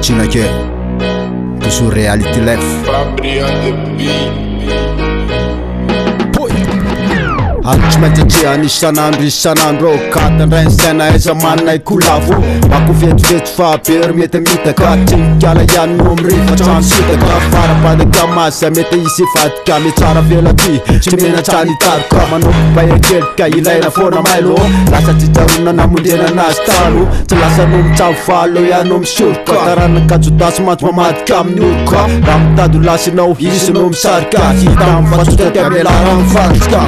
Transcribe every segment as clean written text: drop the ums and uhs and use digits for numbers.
Chinake, toujours reality life. Tsy maintsy atrehany isan'andro katandray saina aiza manay kolavo mako vetivety fa bery mety mitaka tinikala ihany no mirifa trano sitaka farapadaka masa mety isy vadika mitsara vela ty tsy menatrany taroka manompo bayakelika ilaina foana mailo lasa tsijarona namondrena anazy tano tsy lasa no mitsavo falo ihany no misoroka taranakajodasy mantsy mamadika amin'ny oroka raha mitady lasinao izy no misarika hita mifasotraty amelarany faritsika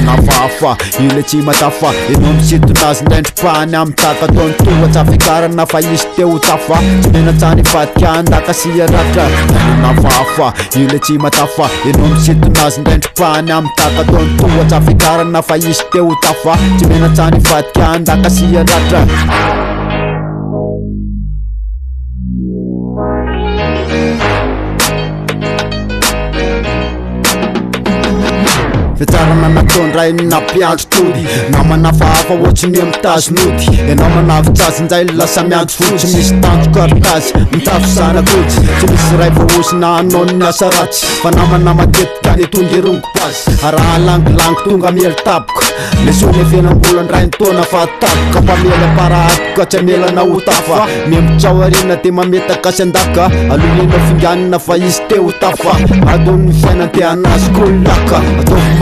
Nafafa, ile tsy matafa Eno misitonazy ndrendripahany amy taka Taony tohatsy afikarana fa izy teo tafa Tsy menatsany vadika andaka sy aratra Nafafa, ile tsy matafa Eno misitonazy ndrendripahany amy taka Taony tohatsy afikarana fa izy teo tafa Tsy menatsany vadika andaka sy aratra Fetsarana natondray nampiandro tody Namana fahafa ohatsiny mitazo nody Enao manavitsazy nzay lasa miandro fotsy Misy tanjo karitazy mitafo zanakotsy Tsy misy ray vohosina anao ny asa ratsy Fa namana matetika ny tonga erongo-pazy Araha langilangy tonga miely tapoka Lesone fienam-bola ndray ny tona fa tapoka Mpamely aparahatoka tsy amelana ho tafa Miembotsao arina te mametaka sy andaka Alolina finganina fa izy teo tafa Adony fiainanteanazy kolaka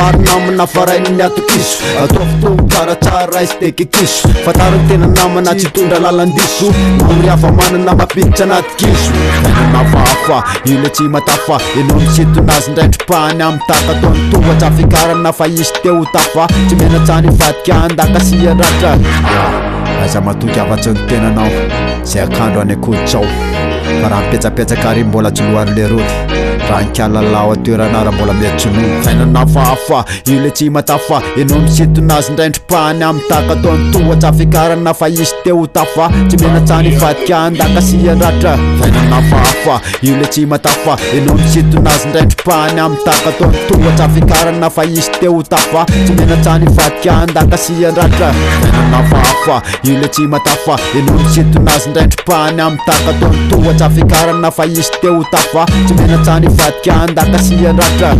Namana farainy ny atokiso Ataovy tongo karatsara izy tekikiso Fatariny tena namana tsy tondra lalandiso Mamry hafa manana mapiditra anaty-kiso Nafafa, ile tsy matafa Enao misitonazy ndrendripahany amy taka Taony tohatsy afikarana fa izy teo tafa Tsy menatsany vadika andaka sy aratra Aza matoky avatsy ny tenanao Zay akandro any akoditsao Fa raha mipetsapetsaka ary mbola tsy lohan'ny le rody Raha nkialalao atoeranara mbola miatsinono Faina nafafa, ile tsy matafa Enao misitonazy ndrendripahany amy taka Taony tohatsy afikarana fa izy teo tafa Tsy menatsany vadika andaka sy aratra Faina nafafa, ile tsy matafa Enao misitonazy ndrendripahany amy taka Taony tohatsy afikarana fa izy teo tafa Tsy menatsany vadika andaka sy aratra Faina nafafa, ile tsy matafa Enao misitonazy ndrendripahany amy taka Taony tohatsy afikarana fa izy teo tafa Tsy menatsany vadika andaka sy aratra